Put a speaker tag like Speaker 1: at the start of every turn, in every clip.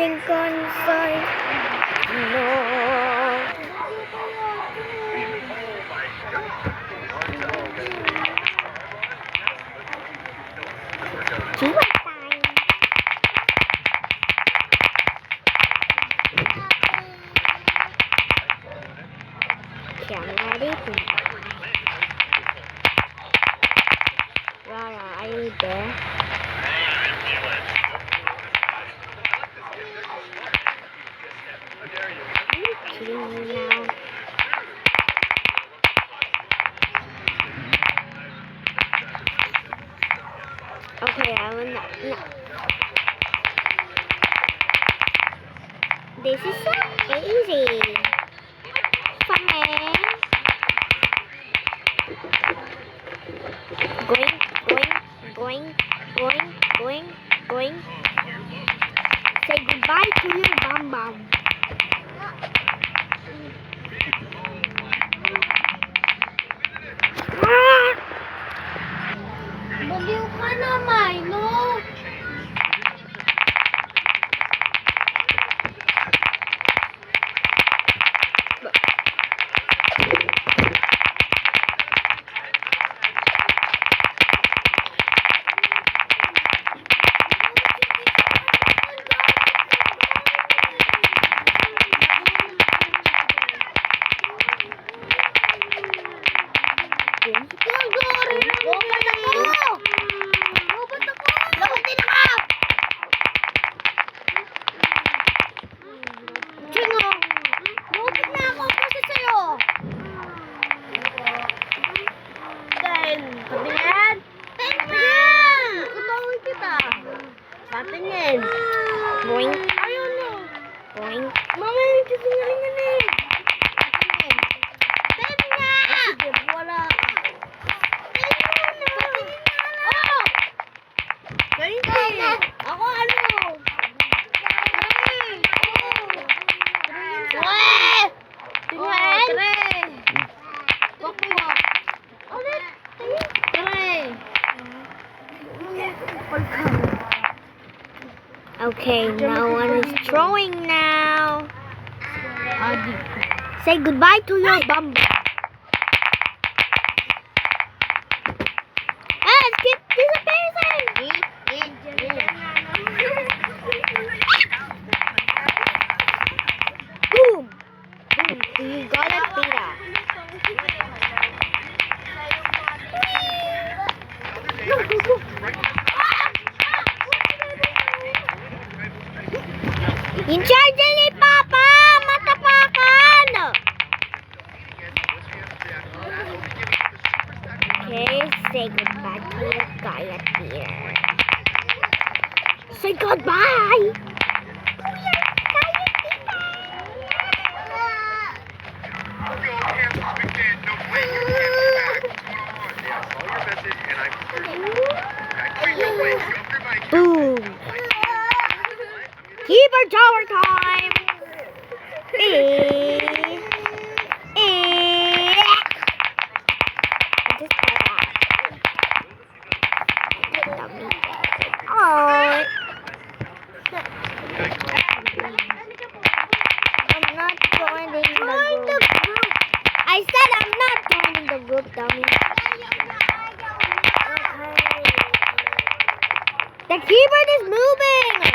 Speaker 1: ating concern. No. Chiwa time. Siyang ready to. Rara, are you there? Kidding me now? Okay, I will not. No. This is so easy. Fun. Going. Say goodbye to your bum bum. Baliw ka na, Milo. Patingin. Boing. Ayun no. Boing. Mama, yung kisingalingan eh. Patingin. Patingin nga. Sige, wala. Patingin na. Patingin na. Oh! Ganyan. Ako ano? Okay, no one is throwing now. Say goodbye to your bum. Ah, skip disappearing. Boom. Boom. You got it, Peter. Go. In charge ni Papa! Matapakan! Okay, say goodbye to your Gaia Peter. Say goodbye! To your Gaia Peter! Boom! Keeper tower time! Just like that. Oh. I'm not joining the group. I said I'm not joining the group, dummy. The keyboard is moving!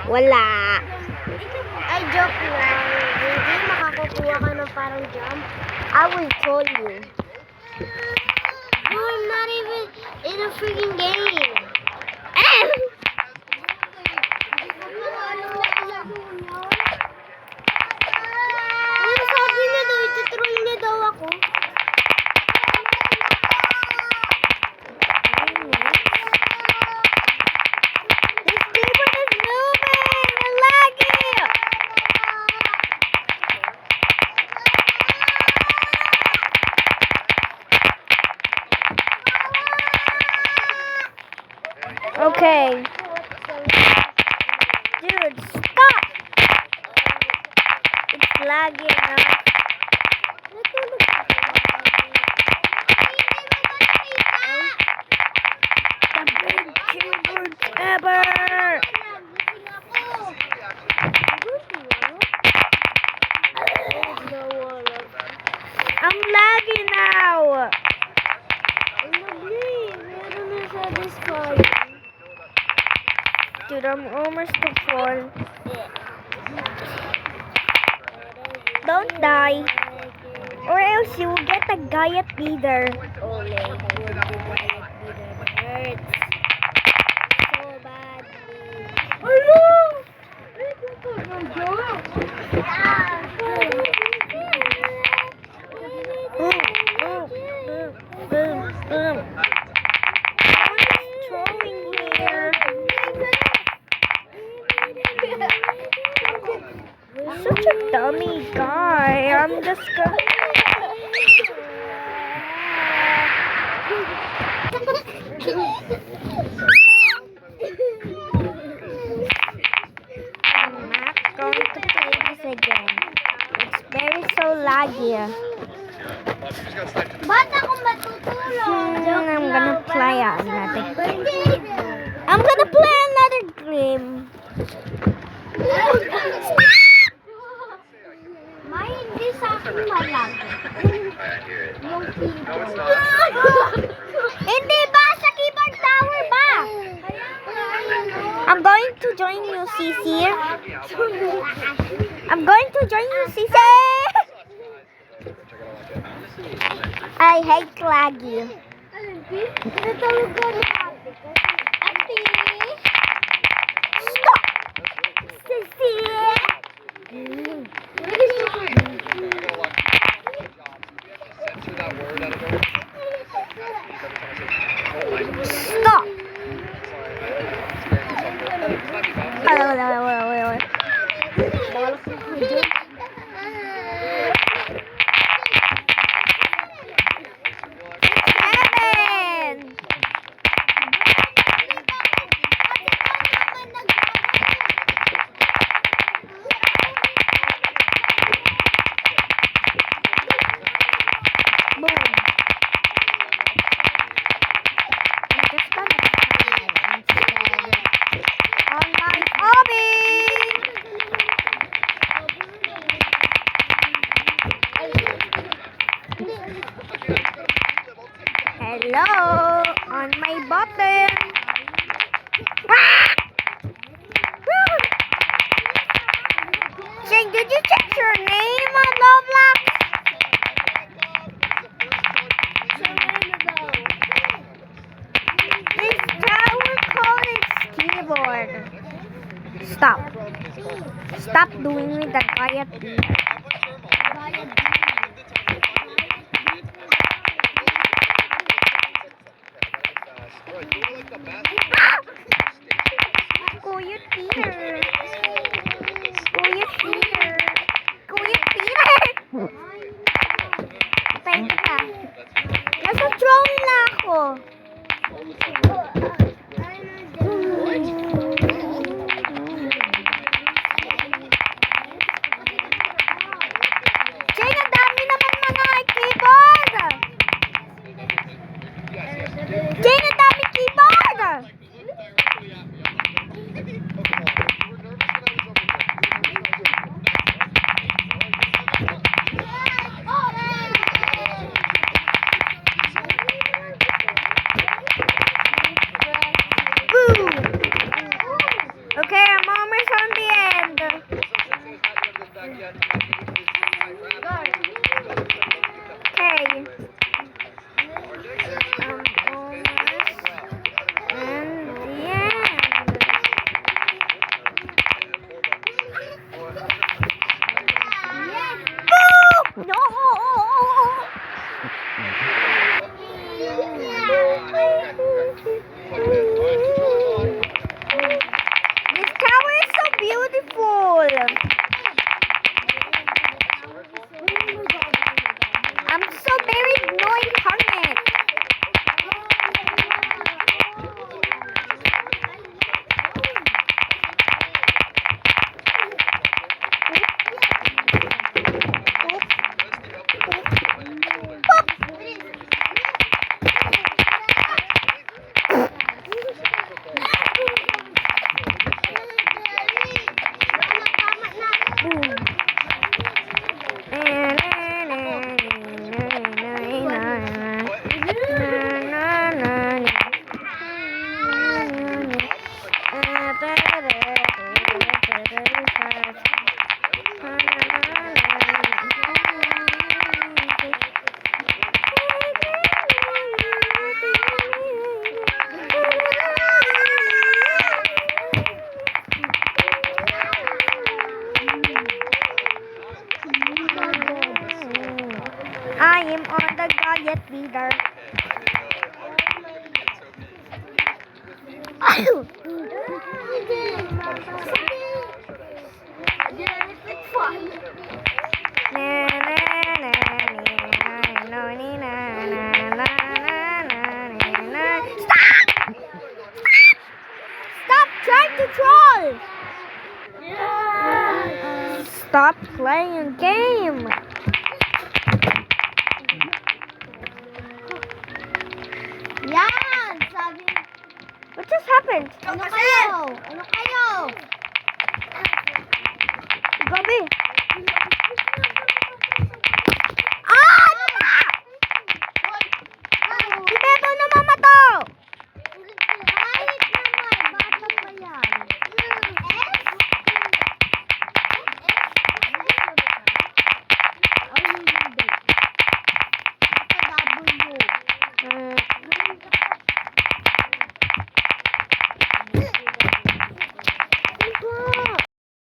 Speaker 1: Wala. Ay, joke lang. Hindi makakukuha ka ng parang jump. I will tell you. No, I'm not even in a freaking game. Ano sabi niya daw? Itutuloy niya daw ako. Okay. Dude, stop! It's lagging now.
Speaker 2: you now.
Speaker 1: Meron na satisfy.
Speaker 2: Dude, I'm almost to fall. Don't die, or else you will get a Gaiat leader.
Speaker 1: Ole, hurts so badly.
Speaker 2: Boom, boom, boom, boom, boom. Someone is throwing here. You're such a dummy guy. I'm just gonna. I'm not going to play this again. It's very so laggy.
Speaker 1: Ba't ako matutulog?
Speaker 2: I'm gonna play another. I'm gonna play another game.
Speaker 1: May hindi sa akin malag. Yung keyboard. Hindi ba? Sa keyboard tower ba?
Speaker 2: I'm going to join you, Sisi. I'm going to join you, Sisi. I hate laggy.
Speaker 1: Natawag ko na ate ko. Ate!
Speaker 2: Stop! Sisi! Stop! Wait. Seven! Boom. I'm just gonna try instead on my hobby. Hello, on my button. Ah! Shane, did you check your name on Roblox? This tower called its keyboard. Stop. Stop doing with the quiet. Kuya Peter. Kuya Peter. Kuya Peter. Thank ka. Nasa throne na ako. Jane, ang dami naman mga keyboard. Jane, ang dami keyboard. Boom. Okay, I'm almost on the end. Okay. I'm almost in the end. Boom! No! This tower is so beautiful. I'm so very annoying Harnet. Boom. I am on the diet leader. Na, na, na, na, na, na, na, na, na. Stop! Stop trying to troll! Stop playing game!
Speaker 1: Yan! Sabi,
Speaker 2: What just happened?
Speaker 1: ano kayo? Ano kayo?
Speaker 2: Gabi!